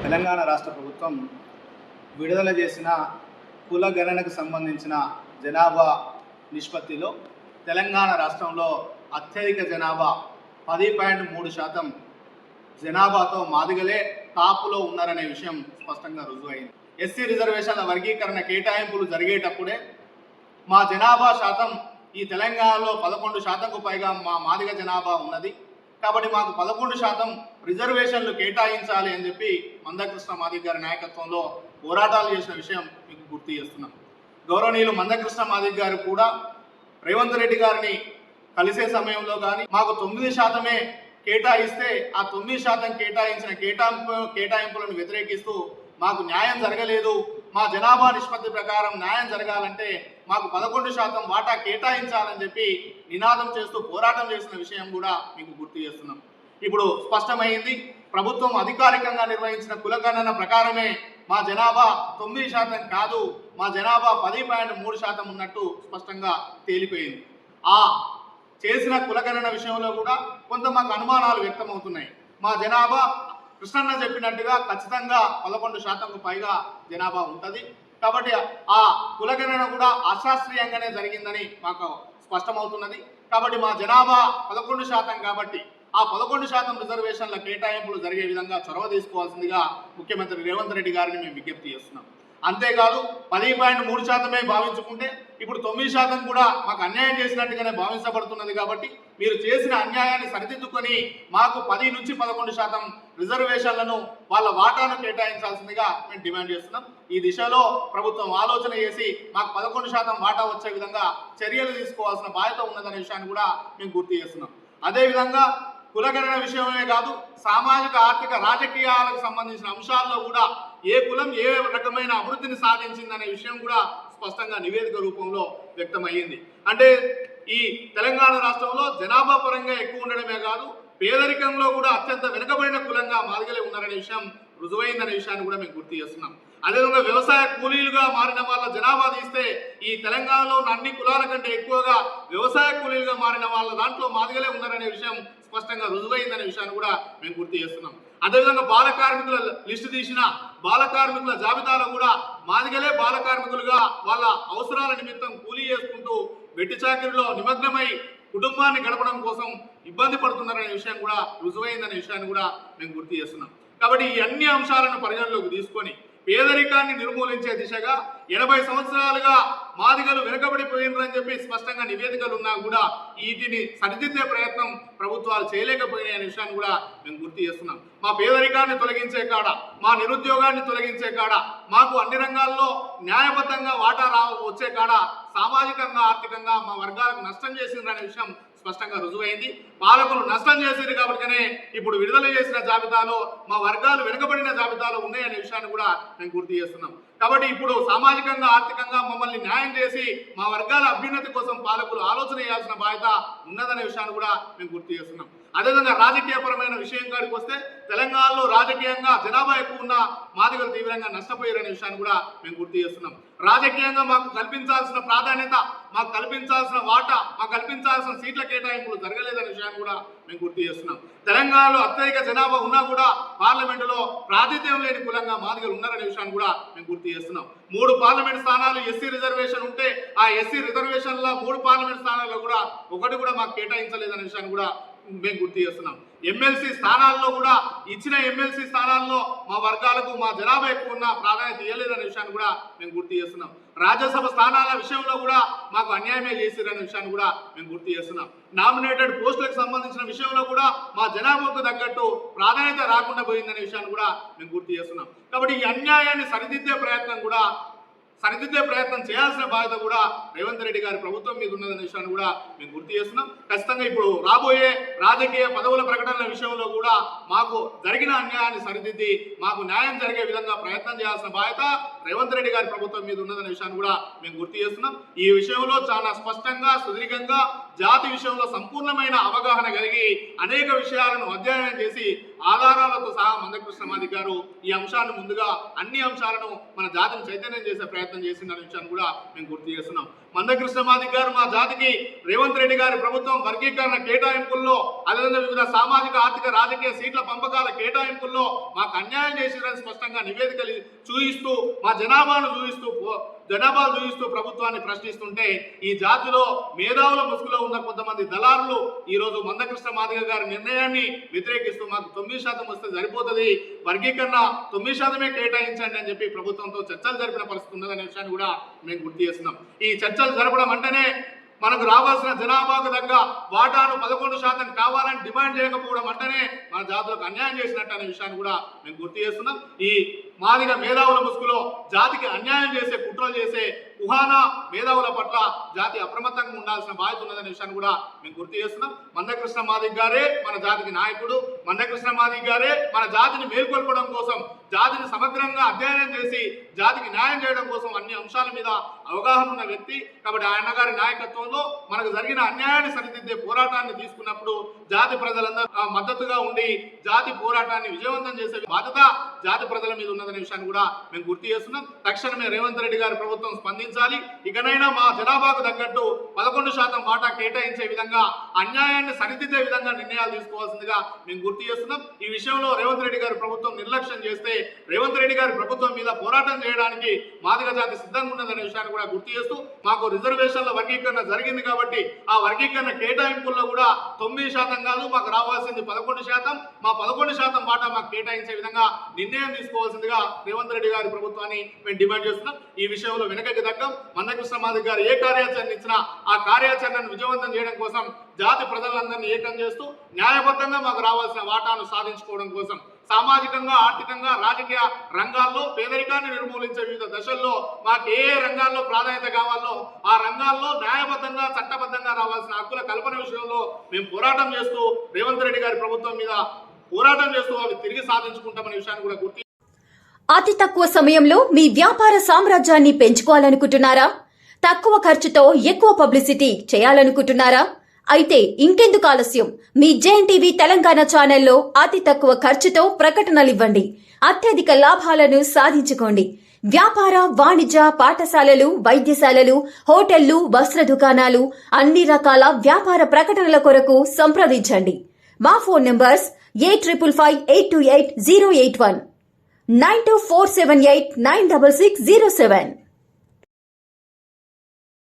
తెలంగాణ రాష్ట్ర ప్రభుత్వం విడుదల చేసిన కుల గణనకు సంబంధించిన జనాభా నిష్పత్తిలో తెలంగాణ రాష్ట్రంలో అత్యధిక జనాభా 10.3% జనాభాతో మాదిగలే టాపులో ఉన్నారనే విషయం స్పష్టంగా రుజువైంది. ఎస్సీ రిజర్వేషన్ల వర్గీకరణ కేటాయింపులు జరిగేటప్పుడే మా జనాభా శాతం ఈ తెలంగాణలో 11%కు పైగా మా మాదిగ జనాభా ఉన్నది కాబట్టి మాకు 11% రిజర్వేషన్లు కేటాయించాలి అని చెప్పి మందకృష్ణ మాదిగ గారి నాయకత్వంలో పోరాటాలు చేసిన విషయం మీకు గుర్తు చేస్తున్నాం. గౌరవనీయులు మందకృష్ణ మాదిగ గారు కూడా రేవంత్ రెడ్డి గారిని కలిసే సమయంలో కానీ మాకు 9% కేటాయిస్తే ఆ 9% కేటాయించిన కేటాయింపులను వ్యతిరేకిస్తూ మాకు న్యాయం జరగలేదు, మా జనాభా నిష్పత్తి ప్రకారం న్యాయం జరగాలంటే మాకు 11% వాటా కేటాయించాలని చెప్పి నినాదం చేస్తూ పోరాటం చేసిన విషయం కూడా మీకు గుర్తు చేస్తున్నాం. ఇప్పుడు స్పష్టమైంది, ప్రభుత్వం అధికారికంగా నిర్వహించిన కులగణన ప్రకారమే మా జనాభా 9% కాదు, మా జనాభా 10.3% ఉన్నట్టు స్పష్టంగా తేలిపోయింది. ఆ చేసిన కులగణన విషయంలో కూడా కొంత మాకు అనుమానాలు వ్యక్తమవుతున్నాయి. మా జనాభా కృష్ణన్న చెప్పినట్టుగా ఖచ్చితంగా 11%కు పైగా జనాభా ఉంటుంది కాబట్టి ఆ కులగణన కూడా అశాస్త్రీయంగానే జరిగిందని మాకు స్పష్టమవుతున్నది. కాబట్టి మా జనాభా 11% కాబట్టి ఆ 11% రిజర్వేషన్ల కేటాయింపులు జరిగే విధంగా చొరవ తీసుకోవాల్సిందిగా ముఖ్యమంత్రి రేవంత్ రెడ్డి గారిని మేము విజ్ఞప్తి చేస్తున్నాం. అంతేకాదు 10.3% భావించుకుంటే ఇప్పుడు 9% కూడా మాకు అన్యాయం చేసినట్టుగానే భావించబడుతున్నది కాబట్టి మీరు చేసిన అన్యాయాన్ని సరిదిద్దుకొని మాకు 10 నుంచి 11% రిజర్వేషన్లను వాళ్ళ వాటాను కేటాయించాల్సిందిగా మేము డిమాండ్ చేస్తున్నాం. ఈ దిశలో ప్రభుత్వం ఆలోచన చేసి మాకు 11% వాటా వచ్చే విధంగా చర్యలు తీసుకోవాల్సిన బాధ్యత ఉన్నదనే విషయాన్ని కూడా మేము గుర్తు చేస్తున్నాం. అదేవిధంగా కులగణన విషయమే కాదు, సామాజిక ఆర్థిక రాజకీయాలకు సంబంధించిన అంశాల్లో కూడా ఏ కులం ఏ రకమైన అభివృద్ధిని సాధించిందనే విషయం కూడా స్పష్టంగా నివేదిక రూపంలో వ్యక్తమయ్యింది. అంటే ఈ తెలంగాణ రాష్ట్రంలో జనాభా పరంగా ఎక్కువ ఉండడమే కాదు, పేదరికంలో కూడా అత్యంత వెనుకబడిన కులంగా మాదిగలే ఉన్నారనే విషయం రుజువైందనే విషయాన్ని కూడా మేము గుర్తు చేస్తున్నాం. అదేవిధంగా వ్యవసాయ కూలీలుగా మారిన వాళ్ళ జనాభా తీస్తే ఈ తెలంగాణలో ఉన్న అన్ని కులాల కంటే ఎక్కువగా వ్యవసాయ కూలీలుగా మారిన వాళ్ళ దాంట్లో మాదిగలే ఉన్నారనే విషయం స్పష్టంగా రుజువైందనే విషయాన్ని కూడా మేము గుర్తు చేస్తున్నాం. అదేవిధంగా బాల కార్మికుల లిస్టు తీసిన బాల కార్మికుల జాబితాలో కూడా మాదిగలే బాల కార్మికులుగా వాళ్ళ అవసరాల నిమిత్తం కూలీ చేసుకుంటూ వెట్టి చాకిరిలో నిమగ్నమై కుటుంబాన్ని గడపడం కోసం ఇబ్బంది పడుతున్నారనే విషయం కూడా రుజువైందనే విషయాన్ని కూడా మేము గుర్తు చేస్తున్నాం. కాబట్టి ఈ అన్ని అంశాలను పరిగణలోకి తీసుకొని పేదరికాన్ని నిర్మూలించే దిశగా 80 సంవత్సరాలుగా మాదిగలు వెనుకబడిపోయినరని చెప్పి స్పష్టంగా నివేదికలు ఉన్నా కూడా వీటిని సరిదిద్దే ప్రయత్నం ప్రభుత్వాలు చేయలేకపోయినాయనే విషయాన్ని కూడా మేము గుర్తు చేస్తున్నాం. మా పేదరికాన్ని తొలగించే కాడ, మా నిరుద్యోగాన్ని తొలగించే కాడ, మాకు అన్ని రంగాల్లో న్యాయబద్ధంగా వాటా వచ్చే కాడ సామాజికంగా ఆర్థికంగా మా వర్గాలకు నష్టం చేసిందనే విషయం స్పష్టంగా రుజువైంది. పాలకులు నష్టం చేసేది కాబట్టినే ఇప్పుడు విడుదల చేసిన జాబితాలో మా వర్గాలు వెనుకబడిన జాబితాలో ఉన్నాయనే విషయాన్ని కూడా మేము గుర్తు చేస్తున్నాం. కాబట్టి ఇప్పుడు సామాజికంగా ఆర్థికంగా మమ్మల్ని న్యాయం చేసి మా వర్గాల అభ్యున్నతి కోసం పాలకులు ఆలోచన చేయాల్సిన బాధ్యత ఉన్నదనే విషయాన్ని కూడా మేము గుర్తు చేస్తున్నాం. అదేవిధంగా రాజకీయపరమైన విషయం కాడికి వస్తే తెలంగాణలో రాజకీయంగా జనాభా ఎక్కువ ఉన్న మాదిగలు తీవ్రంగా నష్టపోయారనే విషయాన్ని కూడా మేము గుర్తు చేస్తున్నాం. రాజకీయంగా మాకు కల్పించాల్సిన ప్రాధాన్యత, మాకు కల్పించాల్సిన వాటా, మాకు కల్పించాల్సిన సీట్ల కేటాయింపులు జరగలేదనే విషయాన్ని కూడా మేము గుర్తు చేస్తున్నాం. తెలంగాణలో అత్యధిక జనాభా ఉన్నా కూడా పార్లమెంటులో ప్రాతినిధ్యం లేని కులంగా మాదిగలు ఉన్నారనే విషయాన్ని కూడా మేము గుర్తు చేస్తున్నాం. 3 పార్లమెంట్ స్థానాలు ఎస్సీ రిజర్వేషన్ ఉంటే ఆ ఎస్సీ రిజర్వేషన్ల 3 పార్లమెంట్ స్థానాల్లో కూడా ఒకటి కూడా మాకు కేటాయించలేదనే విషయాన్ని కూడా మేము గుర్తు చేస్తున్నాం. ఎమ్మెల్సీ స్థానాల్లో కూడా ఇచ్చిన ఎమ్మెల్సీ స్థానాల్లో మా వర్గాలకు మా జనాభా ఎక్కువ ఉన్న ప్రాధాన్యత ఇవ్వలేదనే విషయాన్ని కూడా మేము గుర్తు చేస్తున్నాం. రాజ్యసభ స్థానాల విషయంలో కూడా మాకు అన్యాయమే చేసిరనే విషయాన్ని కూడా మేము గుర్తు చేస్తున్నాం. నామినేటెడ్ పోస్టులకు సంబంధించిన విషయంలో కూడా మా జనాభాకు తగ్గట్టు ప్రాధాన్యత రాకుండా పోయిందనే విషయాన్ని కూడా మేము గుర్తు చేస్తున్నాం. కాబట్టి ఈ అన్యాయాన్ని సరిదిద్దే ప్రయత్నం చేయాల్సిన బాధ్యత కూడా రేవంత్ రెడ్డి గారి ప్రభుత్వం మీద ఉన్నదనే విషయాన్ని కూడా మేము గుర్తు చేస్తున్నాం. ఖచ్చితంగా ఇప్పుడు రాబోయే రాజకీయ పదవుల ప్రకటనల విషయంలో కూడా మాకు జరిగిన అన్యాయాన్ని సరిదిద్ది మాకు న్యాయం జరిగే విధంగా ప్రయత్నం చేయాల్సిన బాధ్యత రేవంత్ రెడ్డి గారి ప్రభుత్వం మీద ఉన్నదనే విషయాన్ని కూడా మేము గుర్తు చేస్తున్నాం. ఈ విషయంలో చాలా స్పష్టంగా సుదీర్ఘంగా జాతి విషయంలో సంపూర్ణమైన అవగాహన కలిగి అనేక విషయాలను అధ్యయనం చేసి ఆధారాలతో సహా మందకృష్ణ మాదిగ గారు ఈ అంశాన్ని ముందుగా అన్ని అంశాలను మన జాతిని చైతన్యం చేసే ప్రయత్నం చేసిన విషయాన్ని కూడా మేము గుర్తు చేస్తున్నాం. మందకృష్ణ మాదిగ గారు మా జాతికి రేవంత్ రెడ్డి గారి ప్రభుత్వం వర్గీకరణ కేటాయింపుల్లో, అదేవిధంగా వివిధ సామాజిక ఆర్థిక రాజకీయ సీట్ల పంపకాల కేటాయింపుల్లో మాకు అన్యాయం చేసిరని స్పష్టంగా నివేదికలు చూయిస్తూ, మా జనాభాను చూయిస్తూ ప్రభుత్వాన్ని ప్రశ్నిస్తుంటే ఈ జాతిలో మేధావుల ముసుగులో ఉన్న కొంతమంది దళారులు ఈ రోజు మందకృష్ణ మాదిగ గారి నిర్ణయాన్ని వ్యతిరేకిస్తూ మాకు 9% వస్తే సరిపోతుంది, వర్గీకరణ 9% కేటాయించండి అని చెప్పి ప్రభుత్వంతో చర్చలు జరిపిన పరిస్థితి ఉన్నదనే విషయాన్ని కూడా మేము గుర్తు చేస్తున్నాం. ఈ చర్చలు జరపడం అంటేనే మనకు రావాల్సిన జనాభాకు తగ్గ వాటాను 11% కావాలని డిమాండ్ చేయకపోవడం అంటేనే మన జాతులకు అన్యాయం చేసినట్టు అనే విషయాన్ని కూడా మేము గుర్తు చేస్తున్నాం. ఈ మాదిగ మేధావుల ముసుగులో జాతికి అన్యాయం చేసే కుట్రలు చేసే కుహానా మేధావుల పట్ల జాతి అప్రమత్తంగా ఉండాల్సిన బాధ్యత ఉన్నదనే విషయాన్ని కూడా మేము గుర్తు చేస్తున్నాం. మందకృష్ణ మాదిగ గారే మన జాతికి నాయకుడు, మందకృష్ణ మాదిగ గారే మన జాతిని మేల్కొల్పడం కోసం, జాతిని సమగ్రంగా అధ్యయనం చేసి జాతికి న్యాయం చేయడం కోసం అన్ని అంశాల మీద అవగాహన ఉన్న వ్యక్తి. కాబట్టి ఆయన గారి నాయకత్వంలో మనకు జరిగిన అన్యాయాన్ని సరిదిద్దే పోరాటాన్ని తీసుకున్నప్పుడు జాతి ప్రజలందరూ మద్దతుగా ఉండి జాతి పోరాటాన్ని విజయవంతం చేసే బాధ్యత జాతి ప్రజల మీద ఉన్నదనే విషయాన్ని కూడా మేము గుర్తు చేస్తున్నాం. తక్షణమే రేవంత్ రెడ్డి గారి ప్రభుత్వం స్పందించాలి. ఇకనైనా మా జనాభాకు తగ్గట్టు 11% వాటా కేటాయించే విధంగా, అన్యాయాన్ని సరిదిద్దే విధంగా నిర్ణయాలు తీసుకోవాల్సిందిగా మేము గుర్తు చేస్తున్నాం. ఈ విషయంలో రేవంత్ రెడ్డి గారి ప్రభుత్వం నిర్లక్ష్యం చేస్తే రేవంత్ రెడ్డి గారి ప్రభుత్వం మీద పోరాటం చేయడానికి మాదిగ జాతి సిద్ధంగా ఉన్నదనే విషయాన్ని కూడా గుర్తు చేస్తూ, మాకు రిజర్వేషన్ల వర్గీకరణ జరిగింది కాబట్టి ఆ వర్గీకరణ కేటాయింపుల్లో కూడా 9% కాదు, మాకు రావాల్సింది 11%. మా 11% వాటా మాకు కేటాయించే విధంగా నిర్ణయం తీసుకోవాల్సిందిగా రేవంత్ రెడ్డి గారి ప్రభుత్వాన్ని మేము డిమాండ్ చేస్తున్నాం. ఈ విషయంలో వెనకకి తగ్గం. మందకృష్ణ మాదిగ గారు ఏ కార్యాచరణ ఇచ్చినా ఆ కార్యాచరణను విజయవంతం చేయడం కోసం జాతి ప్రజలందరినీ ఏకం చేస్తూ న్యాయబద్ధంగా మాకు రావాల్సిన వాటాను సాధించుకోవడం కోసం సామాజికంగా, ఆర్థికంగా, రాజకీయ రంగాల్లో పేదరికాన్ని నిర్మూలించే వివిధ దశల్లో మాకు ఏ రంగాల్లో ప్రాధాన్యత కావాలో ఆ రంగాల్లో న్యాయబద్ధంగా, చట్టబద్ధంగా రావాల్సిన హక్కుల కల్పన విషయంలో మేము పోరాటం చేస్తూ రేవంత్ రెడ్డి గారి ప్రభుత్వం మీద పోరాటం చేస్తూ అవి తిరిగి సాధించుకుంటామనే విషయాన్ని కూడా గుర్తు. అతి తక్కువ సమయంలో మీ వ్యాపార సామ్రాజ్యాన్ని పెంచుకోవాలనుకుంటున్నారా? తక్కువ ఖర్చుతో ఎక్కువ పబ్లిసిటీ చేయాలనుకుంటున్నారా? అయితే ఇంకెందుకు ఆలస్యం? మీ జేఎన్టీవీ తెలంగాణ ఛానల్లో అతి తక్కువ ఖర్చుతో ప్రకటనలివ్వండి. అత్యధిక లాభాలను సాధించుకోండి. వ్యాపార, వాణిజ్య, పాఠశాలలు, వైద్యశాలలు, హోటళ్లు, వస్త్ర దుకాణాలు, అన్ని రకాల వ్యాపార ప్రకటనల కొరకు సంప్రదించండి. మా ఫోన్ నంబర్స్ 8558288081, 9247896607.